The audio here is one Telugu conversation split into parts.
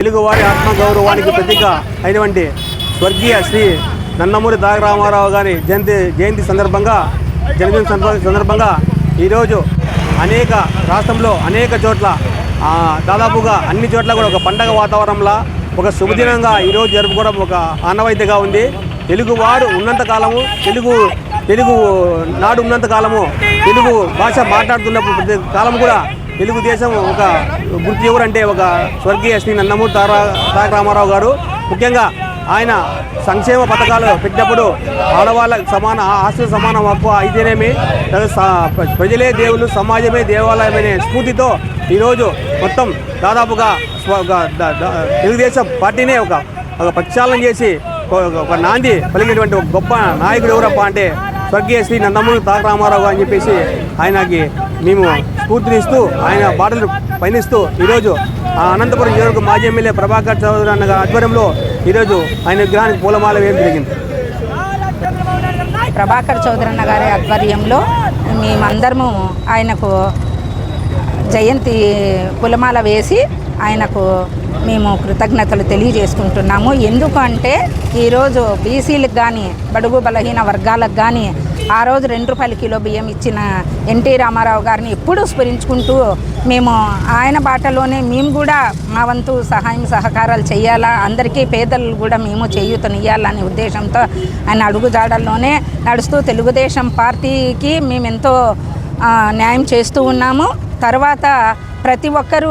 తెలుగువారి ఆత్మగౌరవానికి ప్రతీక అయినటువంటి స్వర్గీయ శ్రీ నందమూరి తారక రామారావు గారి జయంతి సందర్భంగా ఈరోజు అనేక రాష్ట్రంలో అనేక చోట్ల దాదాపుగా అన్ని చోట్ల కూడా ఒక పండగ వాతావరణంలో ఒక శుభదినంగా ఈరోజు జరుపుకోవడం ఒక ఆనవాయితీగా ఉంది. తెలుగువాడు ఉన్నంతకాలము తెలుగు నాడు ఉన్నంతకాలము తెలుగు భాష మాట్లాడుతున్నప్పుడు ప్రతి కాలం కూడా తెలుగుదేశం ఒక గుర్తు ఎవరంటే ఒక స్వర్గీయ శ్రీ నందమూరి తారక రామారావు గారు. ముఖ్యంగా ఆయన సంక్షేమ పథకాలు పెట్టినప్పుడు ఆడవాళ్ళకి ఆస్తుల సమాన హక్కు అయితేనేమి ప్రజలే దేవుళ్ళు సమాజమే దేవాలయమనే స్ఫూర్తితో ఈరోజు మొత్తం దాదాపుగా తెలుగుదేశం పార్టీనే ఒక ప్రక్షాళన చేసి ఒక నాంది పలికినటువంటి ఒక గొప్ప నాయకుడు ఎవరప్ప అంటే స్వర్గీయ శ్రీ నందమూరి తారక రామారావు అని చెప్పేసి ఆయనకి మేము స్ఫూర్తినిస్తూ ఆయన బాటలు పయనిస్తూ ఈరోజు అనంతపురం నియోజకవర్గ మాజీ ఎమ్మెల్యే ప్రభాకర్ చౌదరి అన్న ఆధ్వర్యంలో ఈరోజు ఆయన విగ్రహానికి పూలమాల వేయడం జరిగింది. ప్రభాకర్ చౌదరి అన్న గారి ఆధ్వర్యంలో మేమందరము ఆయనకు జయంతి పూలమాల వేసి ఆయనకు మేము కృతజ్ఞతలు తెలియజేసుకుంటున్నాము. ఎందుకంటే ఈరోజు బీసీలకు కానీ బడుగు బలహీన వర్గాలకు కానీ ఆ రోజు 2 రూపాయల కిలో బియ్యం ఇచ్చిన ఎన్టీ రామారావు గారిని ఎప్పుడూ స్మరించుకుంటూ మేము ఆయన బాటలోనే మేము కూడా మా వంతు సహాయం సహకారాలు చేయాలా, అందరికీ పేదలు కూడా మేము చేయూతనియ్యాలనే ఉద్దేశంతో ఆయన అడుగుజాడల్లోనే నడుస్తూ తెలుగుదేశం పార్టీకి మేము ఎంతో న్యాయం చేస్తూ ఉన్నాము. తర్వాత ప్రతి ఒక్కరూ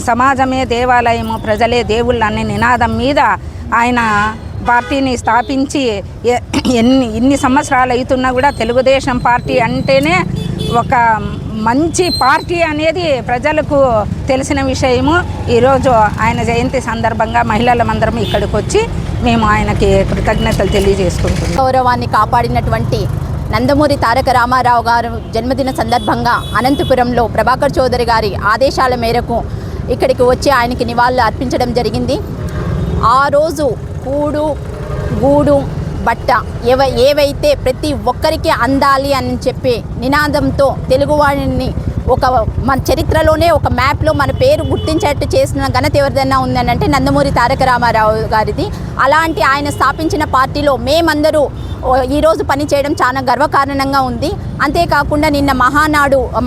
సమాజమే దేవాలయము ప్రజలే దేవుళ్ళు అనే నినాదం మీద ఆయన పార్టీని స్థాపించి ఇన్ని సంవత్సరాలు అవుతున్నా కూడా తెలుగుదేశం పార్టీ అంటేనే ఒక మంచి పార్టీ అనేది ప్రజలకు తెలిసిన విషయము. ఈరోజు ఆయన జయంతి సందర్భంగా మహిళలమందరం ఇక్కడికి వచ్చి మేము ఆయనకి కృతజ్ఞతలు తెలియజేసుకుంటున్నాం. గౌరవాన్ని కాపాడినటువంటి నందమూరి తారక రామారావు గారు జన్మదిన సందర్భంగా అనంతపురంలో ప్రభాకర్ చౌదరి గారి ఆదేశాల మేరకు ఇక్కడికి వచ్చి ఆయనకి నివాళులు అర్పించడం జరిగింది. ఆ రోజు కూడు గూడు బట్ట ఏవైతే ప్రతి ఒక్కరికి అందాలి అని చెప్పి నినాదంతో తెలుగువాడిని మన చరిత్రలోనే ఒక మ్యాప్లో మన పేరు గుర్తించేట్టు చేసిన ఘనత ఎవరిదైనా ఉందని అంటే నందమూరి తారక రామారావు గారిది. అలాంటి ఆయన స్థాపించిన పార్టీలో మేమందరూ ఈరోజు పనిచేయడం చాలా గర్వకారణంగా ఉంది. అంతేకాకుండా నిన్న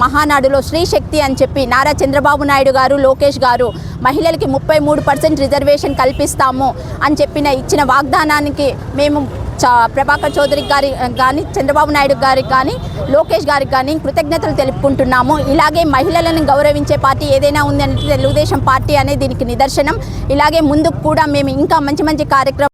మహానాడులో స్త్రీ శక్తి అని చెప్పి నారా చంద్రబాబు నాయుడు గారు లోకేష్ గారు మహిళలకి 33% రిజర్వేషన్ కల్పిస్తాము అని ఇచ్చిన వాగ్దానానికి మేము ప్రభాకర్ చౌదరి గారి కానీ చంద్రబాబు నాయుడు గారికి కానీ లోకేష్ గారికి కానీ కృతజ్ఞతలు తెలుపుకుంటున్నాము. ఇలాగే మహిళలను గౌరవించే పార్టీ ఏదైనా ఉంది అంటే తెలుగుదేశం పార్టీ అనేది దీనికి నిదర్శనం. ఇలాగే ముందుకు కూడా మేము ఇంకా మంచి కార్యక్రమం